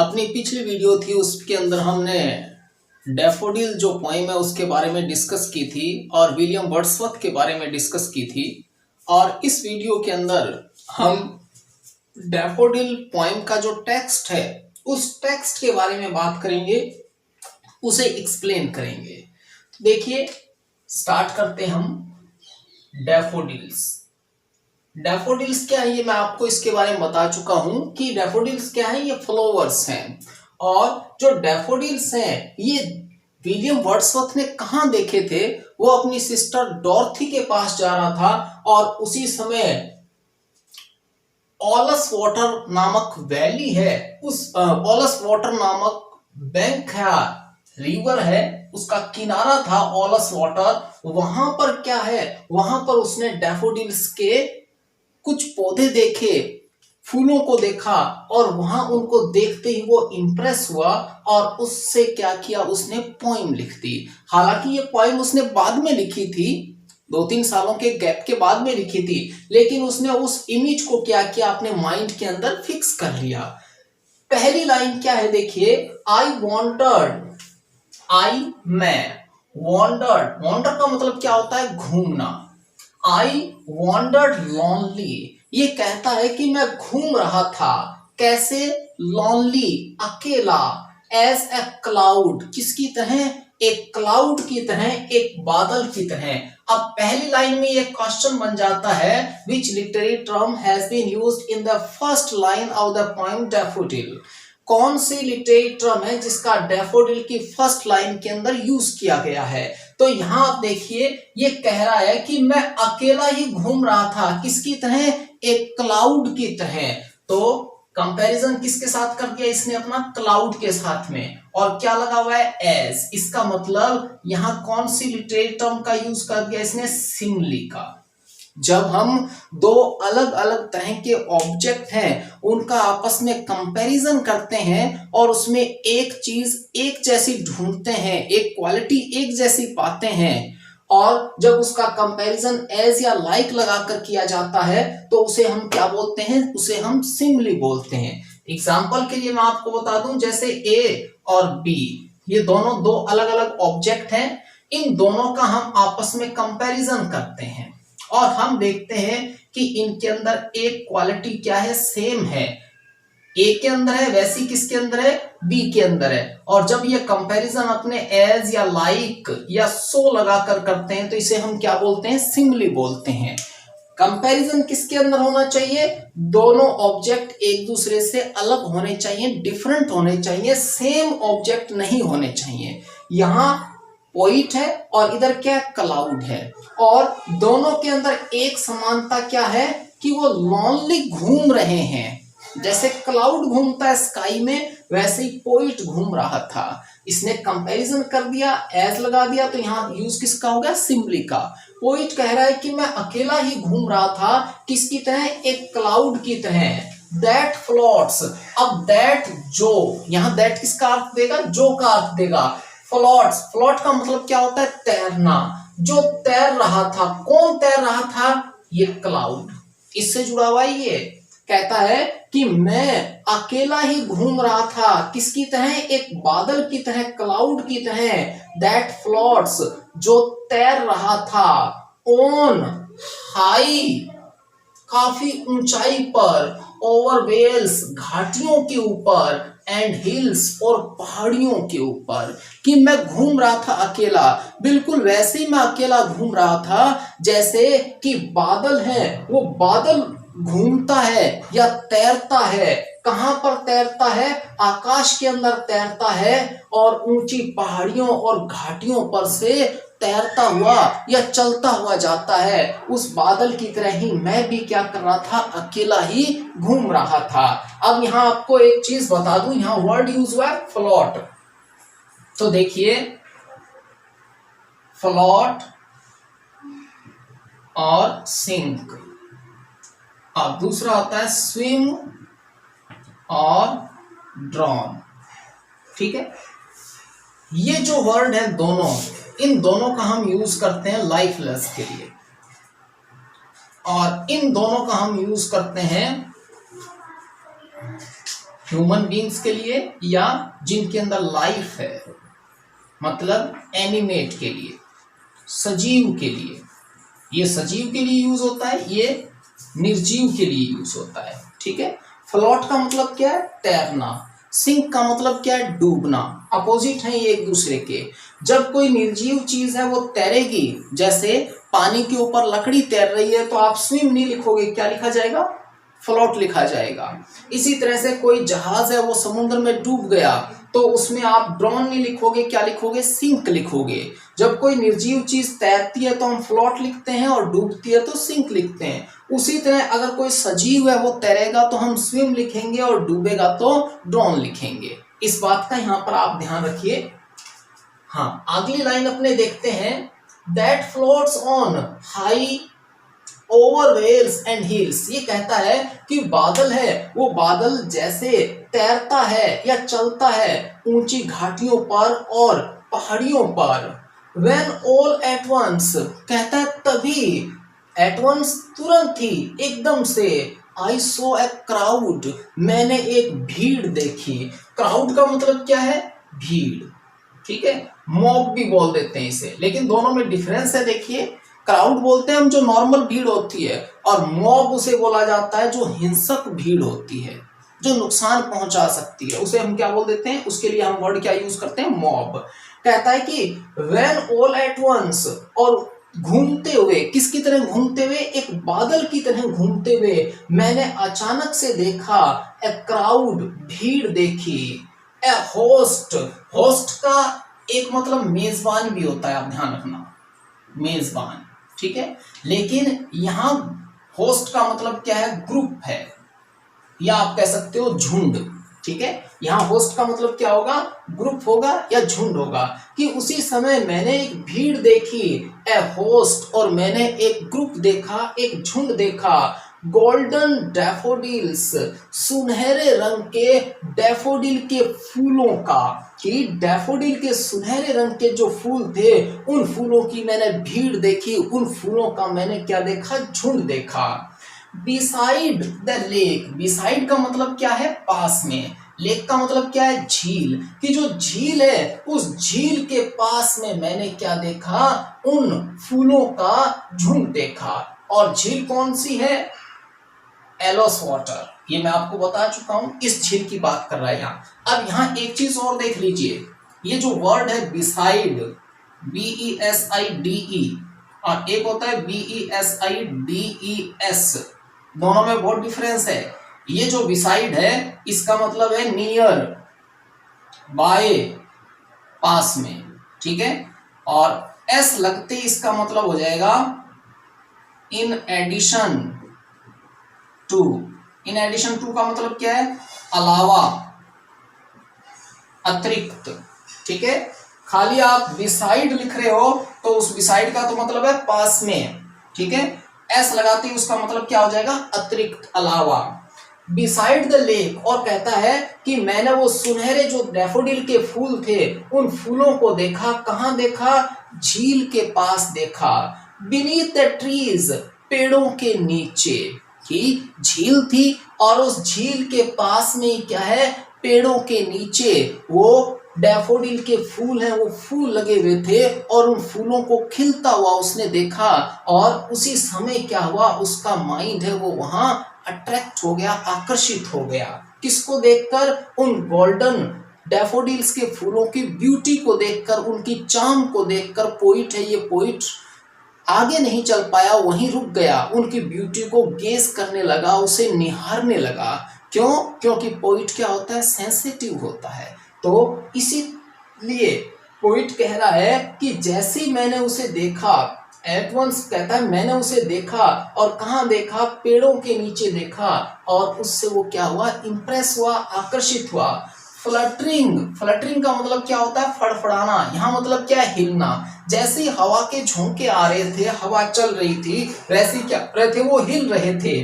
अपनी पिछली वीडियो थी उसके अंदर हमने डैफोडिल जो पोएम है उसके बारे में डिस्कस की थी और विलियम वर्ड्सवर्थ के बारे में डिस्कस की थी। और इस वीडियो के अंदर हम डैफोडिल पोएम का जो टेक्स्ट है उस टेक्स्ट के बारे में बात करेंगे, उसे एक्सप्लेन करेंगे। तो देखिए, स्टार्ट करते हैं हम। डैफोडिल्स क्या है ये मैं आपको इसके बारे में बता चुका हूं कि डैफोडिल्स क्या है, ये फ्लावर्स हैं। और जो डैफोडिल्स हैं ये विलियम वर्ड्सवर्थ ने कहां देखे थे, वो अपनी सिस्टर डॉर्थी के पास जा रहा था और उसी समय ऑलस वाटर नामक वैली है, उस ऑलस वाटर नामक बैंक है, रिवर है, उसका किनारा था ऑलस वाटर। वहां पर क्या है, वहां पर उसने डैफोडिल्स के कुछ पौधे देखे, फूलों को देखा और वहां उनको देखते ही वो इंप्रेस हुआ और उससे क्या किया, उसने पोएम लिख दी। हालांकि ये पोएम उसने बाद में लिखी थी, 2-3 सालों के गैप के बाद में लिखी थी, लेकिन उसने उस इमेज को क्या किया, अपने माइंड के अंदर फिक्स कर लिया। पहली लाइन क्या है देखिए, वॉन्डर का मतलब क्या होता है, घूमना। आई वॉन्डर्ड लॉनली, ये कहता है कि मैं घूम रहा था, कैसे, लॉनली, अकेला, एज ए क्लाउड, किसकी तरह, एक क्लाउड की तरह, एक बादल की तरह। अब पहली लाइन में ये क्वेश्चन बन जाता है, which literary term has been used in the first line of the poem daffodil. कौन सी लिटरेरी टर्म है जिसका डैफोडिल की फर्स्ट लाइन के अंदर यूज किया गया है। तो यहां आप देखिए, ये कह रहा है कि मैं अकेला ही घूम रहा था, किसकी तरह, एक क्लाउड की तरह। तो कंपैरिजन किसके साथ कर दिया इसने, अपना क्लाउड के साथ में। और क्या लगा हुआ है, एज। इसका मतलब यहां कौन सी लिटरेरी टर्म का यूज कर दिया इसने, सिमिली का। जब हम दो अलग अलग तरह के ऑब्जेक्ट हैं उनका आपस में कंपैरिजन करते हैं और उसमें एक चीज एक जैसी ढूंढते हैं, एक क्वालिटी एक जैसी पाते हैं, और जब उसका कंपैरिजन एज या लाइक लगाकर किया जाता है तो उसे हम क्या बोलते हैं, उसे हम सिमिली बोलते हैं। एग्जाम्पल के लिए मैं आपको बता दूं, जैसे ए और बी, ये दोनों दो अलग अलग ऑब्जेक्ट हैं, इन दोनों का हम आपस में कंपैरिजन करते हैं और हम देखते हैं कि इनके अंदर एक क्वालिटी क्या है, सेम है। ए के अंदर है वैसी किसके अंदर है, बी के अंदर है। और जब ये कंपैरिजन अपने एज या लाइक या सो लगाकर करते हैं तो इसे हम क्या बोलते हैं, सिमिली बोलते हैं। कंपैरिजन किसके अंदर होना चाहिए, दोनों ऑब्जेक्ट एक दूसरे से अलग होने चाहिए, डिफरेंट होने चाहिए, सेम ऑब्जेक्ट नहीं होने चाहिए। यहां पॉइंट है और इधर क्या है, क्लाउड है, और दोनों के अंदर एक समानता क्या है कि वो लॉनली घूम रहे हैं। जैसे क्लाउड घूमता है स्काई में, वैसे ही पॉइंट घूम रहा था। इसने कंपैरिजन कर दिया, एज लगा दिया, तो यहाँ यूज किसका हो गया, सिमिली का। पॉइंट कह रहा है कि मैं अकेला ही घूम रहा था, किसकी तरह, एक क्लाउड की तरह, दैट फ्लोट्स। अब दैट, जो, यहाँ दैट किसका अर्थ देगा, जो का अर्थ देगा। फ्लोट्स, फ्लोट का मतलब क्या होता है, तैरना। जो तैर रहा था, कौन तैर रहा था, ये क्लाउड। इससे जुड़ा हुआ ये कहता है कि मैं अकेला ही घूम रहा था, किसकी तरह, एक बादल की तरह, क्लाउड की तरह। दैट फ्लोट्स, जो तैर रहा था, ऑन हाई, काफी ऊंचाई पर, ओवर वेल्स, घाटियों के ऊपर, एंड हिल्स, और पहाड़ियों के ऊपर। कि मैं घूम रहा था अकेला, बिल्कुल वैसे ही मैं अकेला घूम रहा था जैसे कि बादल है, वो बादल घूमता है या तैरता है। कहां पर तैरता है, आकाश के अंदर तैरता है, और ऊंची पहाड़ियों और घाटियों पर से तैरता हुआ या चलता हुआ जाता है। उस बादल की तरह ही मैं भी क्या कर रहा था, अकेला ही घूम रहा था। अब यहां आपको एक चीज बता दूं, यहां वर्ड यूज हुआ है फ्लोट। तो देखिए, फ्लोट और सिंक। अब दूसरा होता है स्विम और ड्रॉन। ठीक है, ये जो वर्ड है दोनों, इन दोनों का हम यूज करते हैं लाइफलेस के लिए, और इन दोनों का हम यूज करते हैं ह्यूमन बींग्स के लिए या जिनके अंदर लाइफ है, मतलब एनिमेट के लिए, सजीव के लिए। ये सजीव के लिए यूज होता है, ये निर्जीव के लिए यूज होता है। ठीक है। फ्लोट का मतलब क्या है? तैरना। सिंक का मतलब क्या है? डूबना। अपोजिट है ये एक दूसरे के। जब कोई निर्जीव चीज है वो तैरेगी, जैसे पानी के ऊपर लकड़ी तैर रही है, तो आप स्विम नहीं लिखोगे, क्या लिखा जाएगा? फ्लोट लिखा जाएगा। इसी तरह से कोई जहाज है वो समुद्र में डूब गया, तो उसमें आप ड्रॉन नहीं लिखोगे, क्या लिखोगे? सिंक लिखोगे। जब कोई निर्जीव चीज तैरती है तो हम फ्लोट लिखते हैं, और डूबती है तो सिंक लिखते हैं। उसी तरह अगर कोई सजीव है वो तैरेगा तो हम स्विम लिखेंगे, और डूबेगा तो ड्रॉन लिखेंगे। इस बात का यहाँ पर आप ध्यान रखिए। हाँ, अगली लाइन अपने देखते हैं। That floats on high over vales and hills. ये कहता है कि बादल है, वो बादल जैसे तैरता है या चलता है ऊंची घाटियों पर और पहाड़ियों पर। When all at once, कहता है तभी, at once तुरंत ही, एकदम से, I saw a crowd, मैंने एक भीड़ देखी। क्राउड का मतलब क्या है? भीड़। ठीक है। मॉब भी बोल देते हैं इसे, लेकिन दोनों में डिफरेंस है। देखिए, क्राउड बोलते हैं हम जो नॉर्मल भीड़ होती है, और मॉब उसे बोला जाता है जो हिंसक भीड़ होती है, जो नुकसान पहुंचा सकती है, उसे हम क्या बोल देते हैं? उसके लिए हम वर्ड क्या यूज करते हैं? मॉब। कहता है कि when all at once, और घूमते हुए, किसकी तरह घूमते हुए? एक बादल की तरह घूमते हुए मैंने अचानक से देखा, ए क्राउड, भीड़ देखी, ए होस्ट, होस्ट का एक मतलब मेजबान भी होता है, आप ध्यान रखना, मेजबान। ठीक है। लेकिन यहां होस्ट का मतलब क्या है? ग्रुप है, या आप कह सकते हो झुंड। ठीक है। यहां होस्ट का मतलब क्या होगा? ग्रुप होगा या झुंड होगा। कि उसी समय मैंने एक भीड़ देखी, ए होस्ट, और मैंने एक ग्रुप देखा, एक झुंड देखा। गोल्डन डैफोडिल्स, सुनहरे रंग के डैफोडिल के फूलों का, कि डैफोडिल के सुनहरे रंग के जो फूल थे, उन फूलों की मैंने भीड़ देखी, उन फूलों का मैंने क्या देखा? झुंड देखा। बिसाइड द लेक, बिसाइड का मतलब क्या है? पास में। लेक का मतलब क्या है? झील। कि जो झील है, उस झील के पास में मैंने क्या देखा? उन फूलों का झुंड देखा। और झील कौन सी है? एलोस वाटर। ये मैं आपको बता चुका हूं, इस झील की बात कर रहा है यहाँ। अब यहाँ एक चीज और देख लीजिए, ये जो वर्ड है बिसाइड, BESIDE, और एक होता है BESIDES, दोनों में बहुत डिफरेंस है। ये जो बिसाइड है, इसका मतलब है नियर, बाय, पास में। ठीक है। और एस लगते इसका मतलब हो जाएगा in addition to. In addition to का मतलब क्या है? अलावा, अतिरिक्त। ठीक है। खाली आप बिसाइड लिख रहे हो तो उस बिसाइड का तो मतलब है पास में। ठीक है। एस लगाते ही उसका मतलब क्या हो जाएगा? अतिरिक्त, अलावा। बिसाइड द लेक, और कहता है कि मैंने वो सुनहरे जो डैफोडिल के फूल थे, उन फूलों को देखा। कहां देखा? झील के पास देखा। बीनीथ द ट्रीज, पेड़ों के नीचे। कि झील थी और उस झील के पास में क्या है? पेड़ों के नीचे वो डैफोडिल के फूल हैं, वो फूल लगे हुए थे, और उन फूलों को खिलता हुआ उसने देखा। और उसी समय क्या हुआ? उसका माइंड है वो वहां अट्रैक्ट हो गया, आकर्षित हो गया। किसको देखकर? उन गोल्डन डैफोडिल्स के फूलों की ब्यूटी को देखकर, उनकी चार्म को देखकर। पोइट है ये, पोइट आगे नहीं चल पाया, वहीं रुक गया, उनकी ब्यूटी को गेज करने लगा, उसे निहारने लगा। क्यों? क्योंकि पोइट क्या होता है? सेंसिटिव होता है। तो इसीलिए पोइट कह रहा है कि जैसे मैंने उसे देखा, एट वंस कहता है मैंने उसे देखा, और कहां देखा? पेड़ों के नीचे देखा, और उससे वो क्या हुआ? इंप्रेस हुआ, आकर्षित हुआ। फ्लटरिंग, फ्लटरिंग का मतलब क्या होता है? फड़फड़ाना। यहाँ मतलब क्या है? हिलना। जैसे हवा के झोंके आ रहे थे, हवा चल रही थी, वैसे क्या रहे थे? वो हिल रहे थे।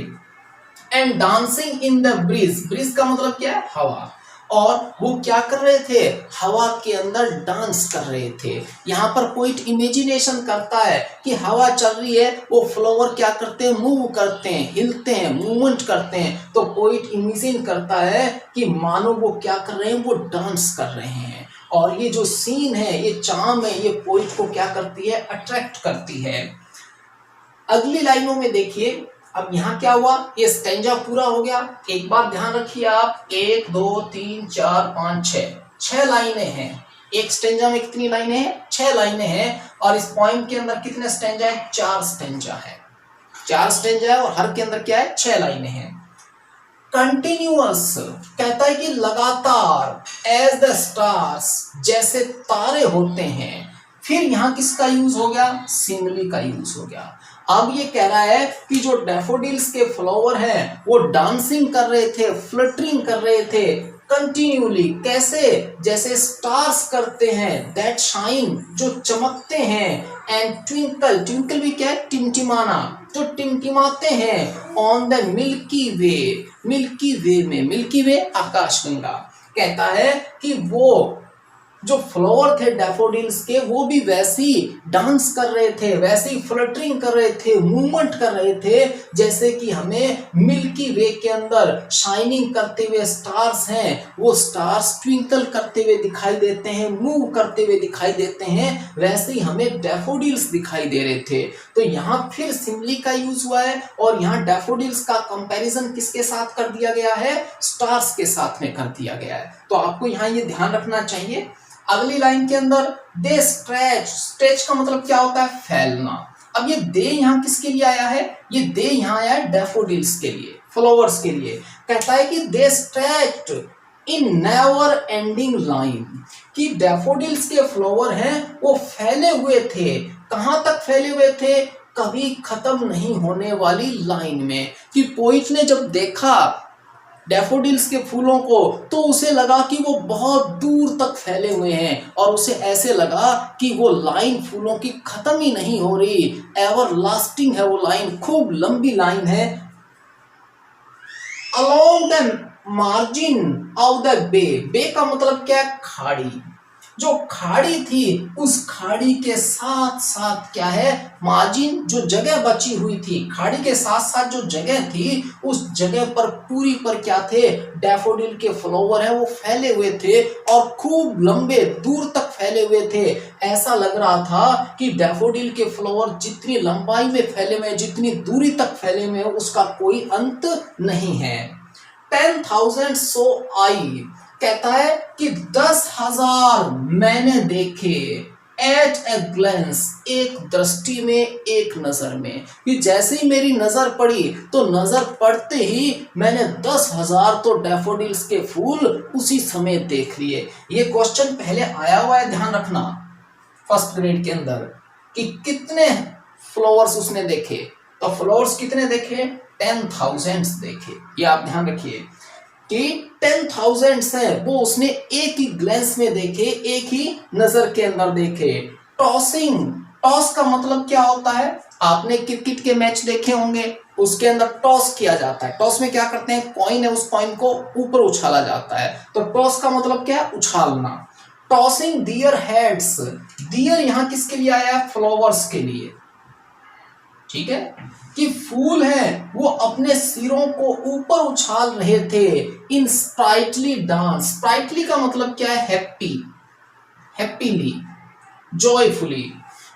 And dancing in the breeze, breeze का मतलब क्या है? हवा। और वो क्या कर रहे थे, हवा के अंदर डांस कर रहे थे। यहाँ पर पोइट इमेजिनेशन करता है कि हवा चल रही है, वो फ्लावर क्या करते हैं, मूव करते हैं, हिलते हैं, मूवमेंट करते हैं। तो पोइट इमेजिन करता है कि मानो वो क्या कर रहे हैं, वो डांस कर रहे हैं। और ये जो सीन है, ये चार्म है, ये पोइट को क्या करती है, अट्रैक्ट करती है। अगली लाइनों में देखिए, अब यहाँ क्या हुआ, ये स्टेंजा पूरा हो गया। एक बार ध्यान रखिए आप, 1 2 3 4 5 6 लाइनें हैं। एक स्टेंजा में कितनी लाइनें हैं, 6 लाइनें हैं। और इस पोएम के अंदर कितने स्टेंजा है, 4 स्टेंजा है। 4 स्टेंजा है और हर के अंदर क्या है, 6 लाइनें हैं। कंटिन्यूअस कहता है कि लगातार, एज द स्टार्स जैसे तारे होते हैं। फिर यहां किसका यूज हो गया, सिमिली का यूज हो गया। अब ये कह रहा है कि जो डैफोडिल्स के फ्लावर हैं वो डांसिंग कर रहे थे, फ्लटरिंग कर रहे थे कंटिन्यूली। कैसे, जैसे स्टार्स करते हैं, दैट शाइन जो चमकते हैं, एंड ट्विंकल, ट्विंकल भी क्या है, टिमटिमाना, जो टिमटिमाते हैं, on the Milky Way, Milky Way में, मिल्की वे आकाशगंगा। कहता है कि वो जो फ्लावर थे डैफोडिल्स के, वो भी वैसी डांस कर रहे थे, वैसी फ्लटरिंग कर रहे थे, मूवमेंट कर रहे थे, जैसे कि हमें मिल्की वे के अंदर शाइनिंग करते हुए स्टार्स हैं, वो स्टार्स ट्विंकल करते हुए दिखाई देते हैं, मूव करते हुए दिखाई देते हैं, वैसे ही हमें डैफोडिल्स दिखाई दे रहे थे। तो यहाँ फिर सिमिली का यूज हुआ है और यहाँ डैफोडिल्स का कंपैरिजन किसके साथ कर दिया गया है, स्टार्स के साथ में कर दिया गया है। तो आपको यहाँ ये ध्यान रखना चाहिए। अगली लाइन के अंदर दे स्ट्रेच, स्ट्रेच का मतलब क्या होता है, फैलना। अब ये दे यहाँ किसके लिए आया है, ये दे यहाँ आया है डैफोडिल्स के लिए, फ्लावर्स के लिए। कहता है कि they stretched in never ending line, कि डैफोडिल्स के फ्लावर हैं वो फैले हुए थे। कहां तक फैले हुए थे, कभी खत्म नहीं होने वाली लाइन में। कि पोइट ने जब देखा डैफोडिल्स के फूलों को तो उसे लगा कि वो बहुत दूर तक फैले हुए हैं, और उसे ऐसे लगा कि वो लाइन फूलों की खत्म ही नहीं हो रही, एवर लास्टिंग है वो लाइन, खूब लंबी लाइन है। Along the margin of the bay, bay का मतलब क्या है, खाड़ी। जो खाड़ी थी उस खाड़ी के साथ साथ क्या है, मार्जिन, जो जगह बची हुई थी, खाड़ी के साथ साथ जो जगह थी उस जगह पर पूरी पर क्या थे, डैफोडिल के फ्लावर है वो फैले हुए थे और खूब लंबे दूर तक फैले हुए थे। ऐसा लग रहा था कि डैफोडिल के फ्लावर जितनी लंबाई में फैले हुए, जितनी दूरी तक फैले हुए, उसका कोई अंत नहीं है। 10,000 सो आई, कहता है कि 10,000 मैंने देखे, एट ए ग्लेंस, एक दृष्टि में, एक नजर में। कि जैसे ही मेरी नजर पड़ी तो नजर पड़ते ही मैंने 10,000 तो डैफोडिल्स के फूल उसी समय देख लिए। ये क्वेश्चन पहले आया हुआ है, ध्यान रखना, फर्स्ट ग्रेड के अंदर, कि कितने फ्लावर्स उसने देखे। तो फ्लावर्स कितने देखे, 10,000 देखे। ये आप ध्यान रखिए कि 10,000 है वो उसने एक ही ग्लेंस में देखे, एक ही नजर के अंदर देखे। टॉसिंग, टॉस का मतलब क्या होता है, आपने क्रिकेट के मैच देखे होंगे, उसके अंदर टॉस किया जाता है। टॉस में क्या करते हैं, कॉइन है, उस कॉइन को ऊपर उछाला जाता है। तो टॉस का मतलब क्या है, उछालना। टॉसिंग दियर हेड्स, दियर यहां किसके लिए आया है, फ्लावर्स के लिए। ठीक है, कि फूल हैं वो अपने सिरों को ऊपर उछाल रहे थे, इन स्प्राइटली डांस। स्प्राइटली का मतलब क्या है, हैप्पी, हैप्पीली, जॉयफुली,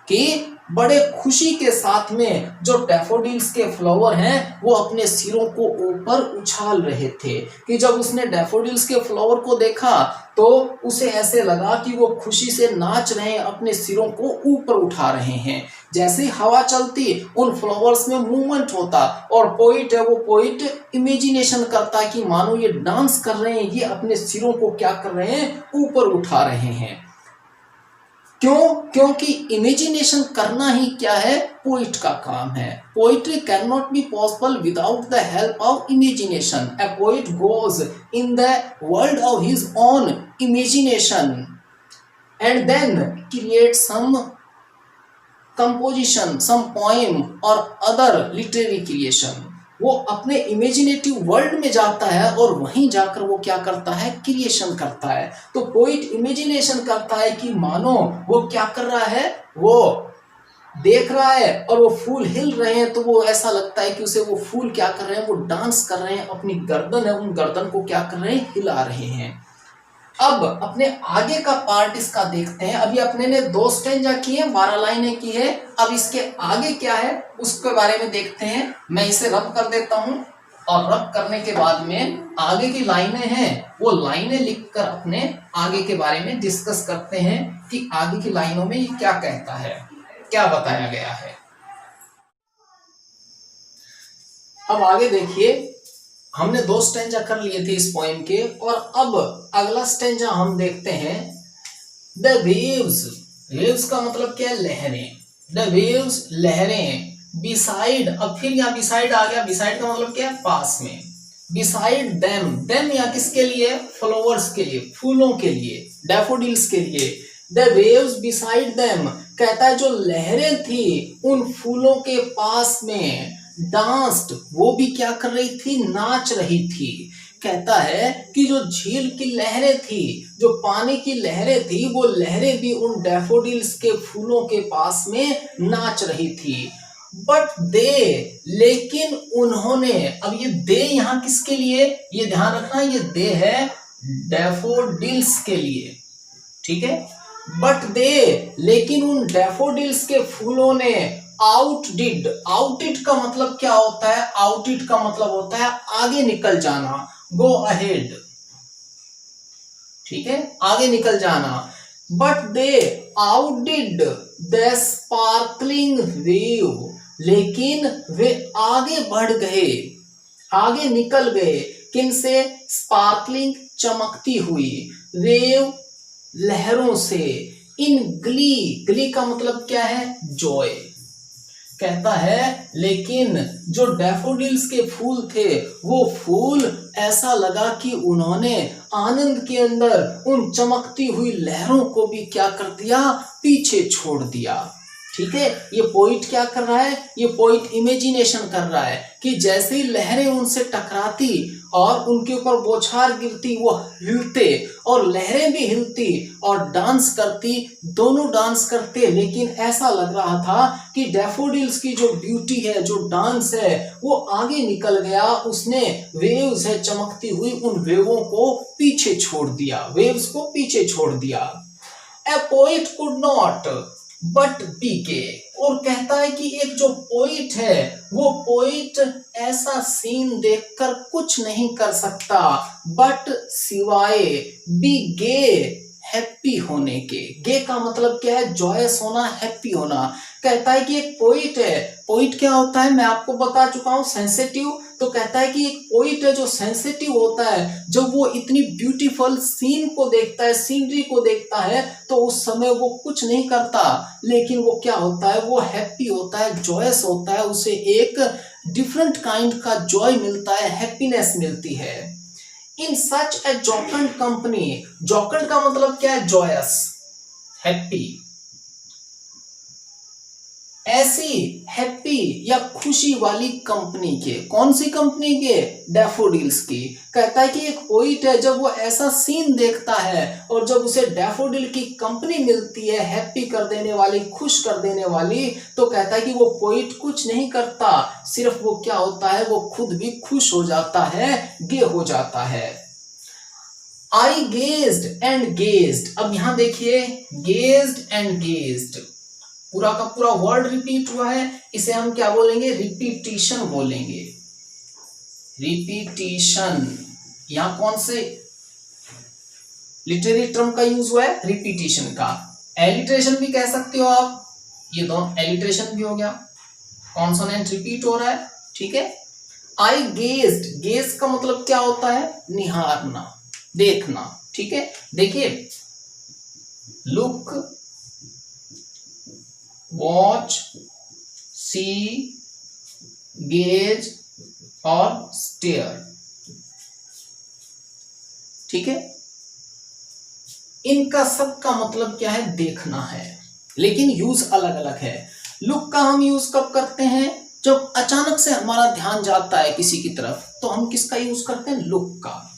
कि बड़े खुशी के साथ में जो डैफोडिल्स के फ्लावर हैं वो अपने सिरों को ऊपर उछाल रहे थे। कि जब उसने डैफोडिल्स के फ्लावर को देखा तो उसे ऐसे लगा कि वो खुशी से नाच रहे हैं, अपने सिरों को ऊपर उठा रहे हैं। जैसे हवा चलती उन फ्लावर्स में मूवमेंट होता, और पोइट है वो पोइट इमेजिनेशन करता कि मानो ये डांस कर रहे हैं, ये अपने सिरों को क्या कर रहे हैं, ऊपर उठा रहे हैं। क्यों, क्योंकि इमेजिनेशन करना ही क्या है, पोइट का काम है। Poetry can not be possible without the help of imagination. A poet goes in the world of his own imagination and then create some composition, some poem or other literary creation। वो अपने imaginative world में जाता है और वहीं जाकर वो क्या करता है, क्रिएशन करता है। तो पोइट इमेजिनेशन करता है कि मानो वो क्या कर रहा है, वो देख रहा है और वो फूल हिल रहे हैं, तो वो ऐसा लगता है कि उसे वो फूल क्या कर रहे हैं, वो डांस कर रहे हैं, अपनी गर्दन है उन गर्दन को क्या कर रहे हैं, हिला रहे हैं। अब अपने आगे का पार्ट इसका देखते हैं। अभी अपने ने 2 स्टेंजा किए, 12 लाइनें की है। अब इसके आगे क्या है उसके बारे में देखते हैं। मैं इसे रब कर देता हूं और रब करने के बाद में आगे की लाइनें हैं वो लाइनें लिखकर अपने आगे के बारे में डिस्कस करते हैं कि आगे की लाइनों में ये क्या कहता है, क्या बताया गया है। अब आगे देखिए, हमने 2 स्टेंजा कर लिए थे इस पोएम के, और अब अगला स्टेंजा हम देखते हैं। द वेव्स, वेव्स का मतलब क्या है, लहरें। द वेव्स, लहरें, बिसाइड, अब फिर यहाँ बिसाइड आ गया। बिसाइड का मतलब क्या है, पास में। बिसाइड देम, देम यहाँ किसके लिए, फ्लावर्स के लिए, फूलों के लिए, डैफोडिल्स के लिए। द वेव्स बिसाइड देम, कहता है जो लहरें थी उन फूलों के पास में, डांस्ड, वो भी क्या कर रही थी, नाच रही थी। कहता है कि जो झील की लहरें थी, जो पानी की लहरें थी, वो लहरें भी उन डैफोडिल्स के फूलों के पास में नाच रही थी। बट दे, लेकिन उन्होंने, अब ये दे यहाँ किसके लिए, ये ध्यान रखना, ये दे है डैफोडिल्स के लिए, ठीक है। बट दे, लेकिन उन डैफोडिल्स के फूलों ने आउटडिड, आउटडिड का मतलब क्या होता है, आउटडिड का मतलब होता है आगे निकल जाना, गो अहेड, ठीक है, आगे निकल जाना। But they outdid the sparkling wave, लेकिन वे आगे बढ़ गए, आगे निकल गए, किनसे, स्पार्कलिंग, चमकती हुई, वेव, लहरों से, इन ग्ली, ग्ली का मतलब क्या है, जॉय। कहता है लेकिन जो डैफोडिल्स के फूल थे, वो फूल ऐसा लगा कि उन्होंने आनंद के अंदर उन चमकती हुई लहरों को भी क्या कर दिया, पीछे छोड़ दिया, ठीक है। ये पोइट क्या कर रहा है, ये पोइट इमेजिनेशन कर रहा है कि जैसे ही लहरें उनसे टकराती और उनके ऊपर बौछार गिरती, वो हिलते और लहरें भी हिलती और डांस करती, दोनों डांस करते, लेकिन ऐसा लग रहा था कि डैफोडिल्स की जो ब्यूटी है, जो डांस है, वो आगे निकल गया, उसने वेव्स है चमकती हुई, उन वेवों को पीछे छोड़ दिया, वेव्स को पीछे छोड़ दिया। A poet could not but be के, और कहता है कि एक जो पोइट है, वो पोइट ऐसा सीन देखकर कुछ नहीं कर सकता, बट सिवाय बी गे, हैप्पी होने के। गे का मतलब क्या है, जॉयस होना, हैप्पी होना। कहता है कि एक पोइट है, पोइट क्या होता है मैं आपको बता चुका हूं, सेंसिटिव। तो कहता है कि एक पोइट है जो सेंसिटिव होता है, जब वो इतनी ब्यूटीफुल सीन को देखता है, सीनरी को देखता है, तो उस समय वो कुछ नहीं करता, लेकिन वो क्या होता है, वो हैप्पी होता है, जॉयस होता है, उसे एक डिफरेंट काइंड का जॉय मिलता है, हैप्पीनेस मिलती है। इन सच ए जॉकंड कंपनी, जॉकंड का मतलब क्या है, जॉयस, हैप्पी। ऐसी हैप्पी या खुशी वाली कंपनी के, कौन सी कंपनी के, डैफोडिल्स की। कहता है कि एक पोइट है, जब वो ऐसा सीन देखता है और जब उसे डैफोडिल की कंपनी मिलती है, हैप्पी कर देने वाली, खुश कर देने वाली, तो कहता है कि वो पोइट कुछ नहीं करता, सिर्फ वो क्या होता है, वो खुद भी खुश हो जाता है, गे हो जाता है। आई गेज्ड एंड गेज्ड, अब यहां देखिए, गेज्ड एंड गेज्ड, पूरा का पूरा वर्ड रिपीट हुआ है, इसे हम क्या बोलेंगे, रिपीटिशन बोलेंगे, रिपीटिशन। यहां कौन से लिटरेरी टर्म का यूज हुआ है, रिपीटिशन का। एलिट्रेशन भी कह सकते हो आप, ये दोनों, एलिट्रेशन भी हो गया, कॉन्सोनेंट रिपीट हो रहा है, ठीक है। आई गेज्ड, गेज का मतलब क्या होता है, निहारना, देखना, ठीक है। देखिए, लुक, वॉच, सी, गेज और स्टेयर, ठीक है। इनका सबका मतलब क्या है, देखना है, लेकिन यूज अलग अलग है। लुक का हम यूज कब करते हैं, जब अचानक से हमारा ध्यान जाता है किसी की तरफ तो हम किसका यूज करते हैं? लुक का।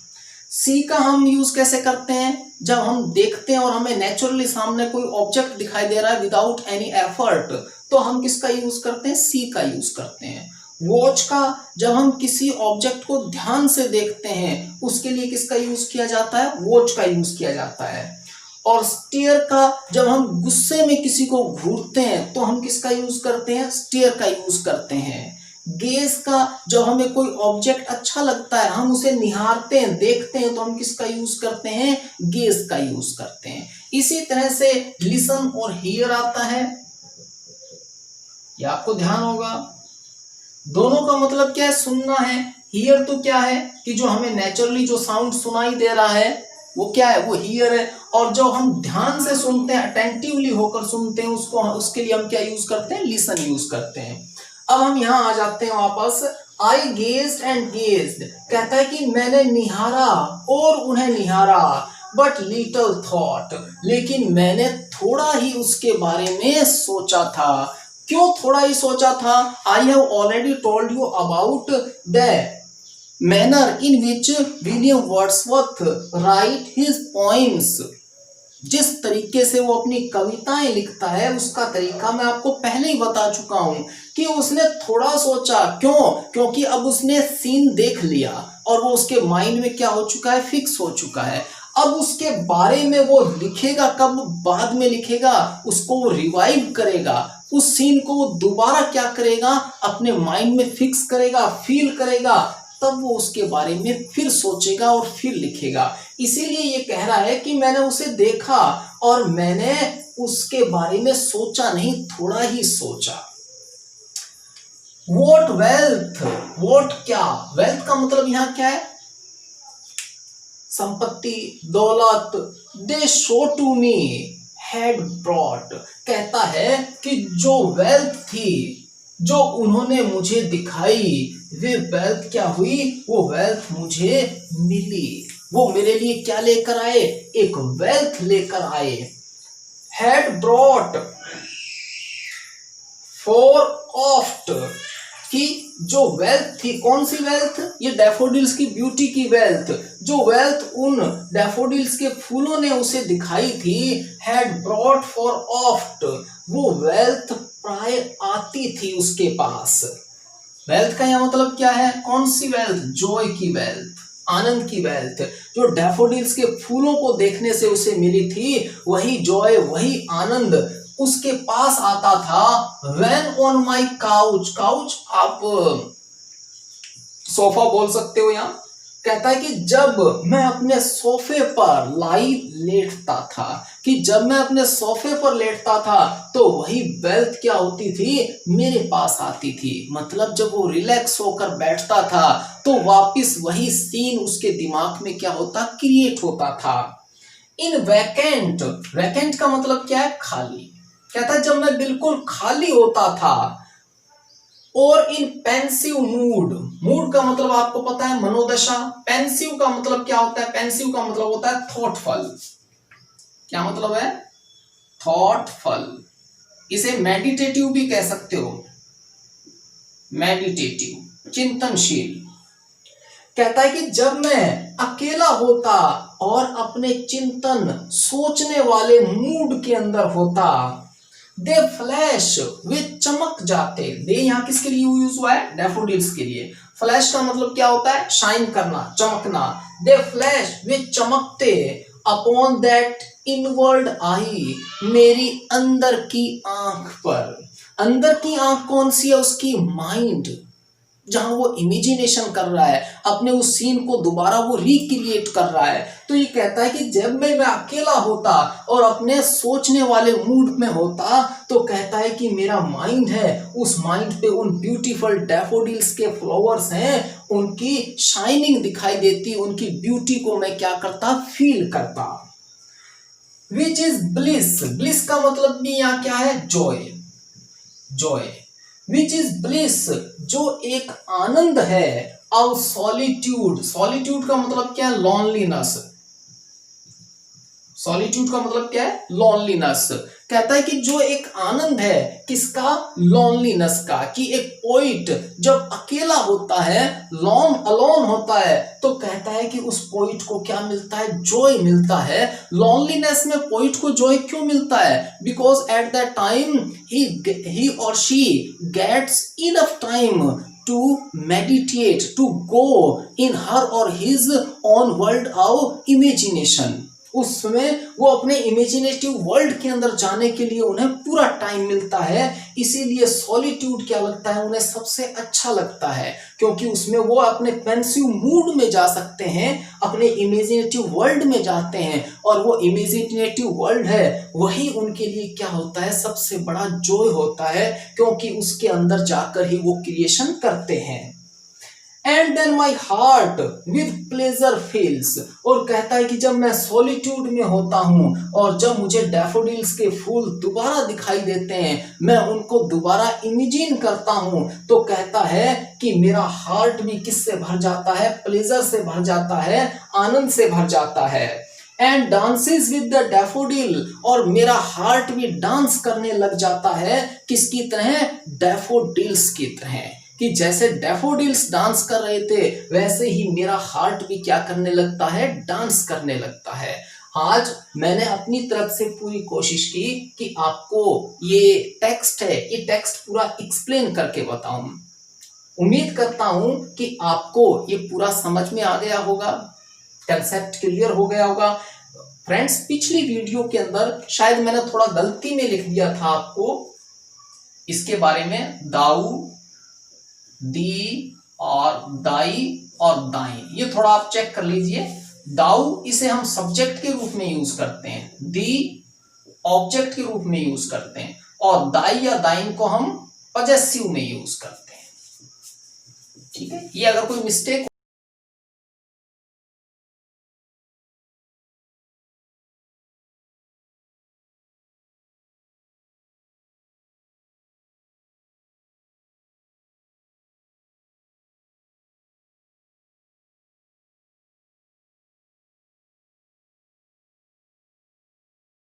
सी का हम यूज कैसे करते हैं? जब हम देखते हैं और हमें नेचुरली सामने कोई ऑब्जेक्ट दिखाई दे रहा है विदाउट एनी एफर्ट, तो हम किसका यूज करते हैं? सी का यूज करते हैं। वॉच का जब हम किसी ऑब्जेक्ट को ध्यान से देखते हैं उसके लिए किसका यूज किया जाता है? वॉच का यूज किया जाता है। और स्टीयर का जब हम गुस्से में किसी को घूरते हैं तो हम किसका यूज करते हैं? स्टीयर का यूज करते हैं। गेज का जब हमें कोई ऑब्जेक्ट अच्छा लगता है, हम उसे निहारते हैं, देखते हैं, तो हम किसका यूज करते हैं? गेज का यूज करते हैं। इसी तरह से लिसन और हियर आता है, ये आपको ध्यान होगा। दोनों का मतलब क्या है? सुनना है। हियर तो क्या है कि जो हमें नेचुरली जो साउंड सुनाई दे रहा है वो क्या है? वो हियर है। और जो हम ध्यान से सुनते हैं, अटेंटिवली होकर सुनते हैं, उसको उसके लिए हम क्या यूज करते हैं? लिसन यूज करते हैं। अब हम यहां आ जाते हैं वापस। आई गेज्ड एंड गेज्ड कहता है कि मैंने निहारा और उन्हें निहारा, बट लिटल थॉट, लेकिन मैंने थोड़ा ही उसके बारे में सोचा था। क्यों थोड़ा ही सोचा था? I have already told you about the manner in which William Wordsworth right his poems. जिस तरीके से वो अपनी कविताएं लिखता है उसका तरीका मैं आपको पहले ही बता चुका हूं कि उसने थोड़ा सोचा। क्यों? क्योंकि अब उसने सीन देख लिया और वो उसके माइंड में क्या हो चुका है? फिक्स हो चुका है। अब उसके बारे में वो लिखेगा कब? बाद में लिखेगा। उसको वो रिवाइव करेगा, उस सीन को वो दोबारा क्या करेगा? अपने माइंड में फिक्स करेगा, फील करेगा, तब वो उसके बारे में फिर सोचेगा और फिर लिखेगा। इसीलिए ये कह रहा है कि मैंने उसे देखा और मैंने उसके बारे में सोचा नहीं, थोड़ा ही सोचा। वॉट वेल्थ, वॉट क्या? वेल्थ का मतलब यहां क्या है? संपत्ति, दौलत। The show to me had brought कहता है कि जो वेल्थ थी जो उन्होंने मुझे दिखाई, वे वेल्थ क्या हुई? वो वेल्थ मुझे मिली। वो मेरे लिए क्या लेकर आए? एक वेल्थ लेकर आए। हैड ब्रॉट फॉर ऑफ्ट कि जो वेल्थ थी, कौन सी वेल्थ? ये डैफोडिल्स की ब्यूटी की वेल्थ। जो वेल्थ उन डैफोडिल्स के फूलों ने उसे दिखाई थी, हैड ब्रॉट फॉर ऑफ्ट, वो वेल्थ प्राय आती थी उसके पास। वेल्थ का यह मतलब क्या है? कौन सी वेल्थ? जॉय की वेल्थ, आनंद की वेल्थ। जो डैफोडिल्स के फूलों को देखने से उसे मिली थी, वही जॉय, वही आनंद उसके पास आता था। When on my couch, couch आप सोफा बोल सकते हो। यहाँ कहता है कि जब मैं अपने सोफे पर लेटता था, कि जब मैं अपने सोफे पर लेटता था तो वही वेल्थ क्या होती थी? मेरे पास आती थी। मतलब जब वो रिलैक्स होकर बैठता था तो वापस वही सीन उसके दिमाग में क्या होता? क्रिएट होता था। इन वैकेंट, वैकेंट का मतलब क्या है? खाली। कहता है जब मैं बिल्कुल खाली होता था। और इन पेंसिव मूड, मूड का मतलब आपको पता है मनोदशा। पेंसिव का मतलब क्या होता है? पेंसिव का मतलब होता है थॉटफुल। क्या मतलब है? थॉटफुल। इसे मेडिटेटिव भी कह सकते हो, मेडिटेटिव, चिंतनशील। कहता है कि जब मैं अकेला होता और अपने चिंतन, सोचने वाले मूड के अंदर होता, दे फ्लैश, वे चमक जाते। दे यहाँ किसके लिए यूज हुआ है? डैफोडिल्स के लिए। फ्लैश का मतलब क्या होता है? शाइन करना, चमकना। दे फ्लैश, वे चमकते। अपॉन दैट इनवर्ड आई, मेरी अंदर की आंख पर। अंदर की आंख कौन सी है? उसकी माइंड, जहां वो इमेजिनेशन कर रहा है, अपने उस सीन को दोबारा वो रिक्रिएट कर रहा है। तो ये कहता है कि जब मैं अकेला होता और अपने सोचने वाले मूड में होता तो कहता है कि मेरा माइंड है, उस माइंड पे उन ब्यूटीफुल डैफोडिल्स के फ्लावर्स हैं, उनकी शाइनिंग दिखाई देती, उनकी ब्यूटी को मैं क्या करता? फील करता। विच इज ब्लिस, ब्लिस का मतलब भी यहाँ क्या है? Joy, Joy. Which is bliss, जो एक आनंद है। ऑफ सॉलिट्यूड, सॉलिट्यूड का मतलब क्या है? लॉनलीनेस। सॉलिट्यूड का मतलब क्या है? लॉनलीनेस। कहता है कि जो एक आनंद है किसका, लॉनलीनेस का, कि एक पोइट जब अकेला होता है, लॉन अलोन होता है, तो कहता है कि उस पोइट को क्या मिलता है, जॉय मिलता है। लॉनलीनेस में पोइट को जॉय क्यों मिलता है, बिकॉज एट दैट टाइम ही और she gets enough time to meditate, to go in her or his own world of imagination। उसमें वो अपने इमेजिनेटिव वर्ल्ड के अंदर जाने के लिए उन्हें पूरा टाइम मिलता है। इसीलिए सॉलिट्यूड क्या लगता है उन्हें, सबसे अच्छा लगता है, क्योंकि उसमें वो अपने पेंसिव मूड में जा सकते हैं, अपने इमेजिनेटिव वर्ल्ड में जाते हैं, और वो इमेजिनेटिव वर्ल्ड है वही उनके लिए क्या होता है, सबसे बड़ा जॉय होता है, क्योंकि उसके अंदर जाकर ही वो क्रिएशन करते हैं। And then my heart with pleasure fills, और कहता है कि जब मैं सॉलिट्यूड में होता हूं और जब मुझे डैफोडिल्स के फूल दोबारा दिखाई देते हैं, मैं उनको दोबारा इमेजिन करता हूं, तो कहता है कि मेरा हार्ट भी किससे भर जाता है, प्लेजर से भर जाता है, आनंद से भर जाता है। And dances with the daffodil, और मेरा हार्ट भी डांस करने लग जाता है, किसकी तरह, डैफोडिल्स की तरह, कि जैसे डैफोडिल्स डांस कर रहे थे वैसे ही मेरा हार्ट भी क्या करने लगता है, डांस करने लगता है। आज मैंने अपनी तरफ से पूरी कोशिश की कि आपको ये टेक्स्ट है, ये टेक्स्ट पूरा एक्सप्लेन करके बताऊं। उम्मीद करता हूं कि आपको ये पूरा समझ में आ गया होगा, कंसेप्ट क्लियर हो गया होगा। फ्रेंड्स, पिछली वीडियो के अंदर शायद मैंने थोड़ा गलती में लिख दिया था आपको इसके बारे में, दाऊ, दी और दाई और दाई, ये थोड़ा आप चेक कर लीजिए। दाऊ इसे हम सब्जेक्ट के रूप में यूज करते हैं, दी ऑब्जेक्ट के रूप में यूज करते हैं, और दाई या दाइन को हम पजेसिव में यूज करते हैं। ठीक है, ये अगर कोई मिस्टेक